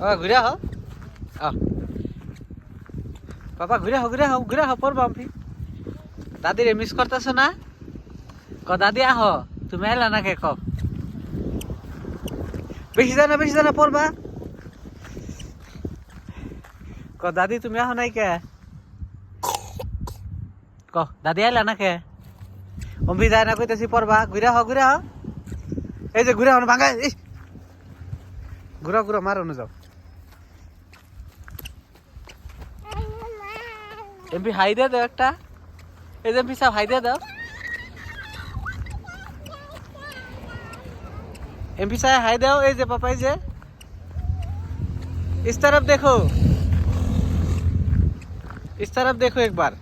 ঘুরে আহ বাবা, ঘুরে আহ পড়বা আমি। দাদি রে মিস করতেছো না? দাদি আহ, তুমি এলা না কে? বেশি জানা পড়বা। দাদি তুমি আহ নাই কে? দাদি আইলা না কে? অম্বি যায় না কইতেছি পড়বা। ঘুরে আহ। এই যে ঘুরে আহ ভাঙা, ঘুরা মারো না যাও। এমপি হাই দিয়ে দাও একটা। এই যে এমপি সাহেব হাই দিয়ে দাও। एमपी साहब हाय दाओ। এই যে पापा, এই যে इस तरफ देखो, इस तरफ देखो एक बार।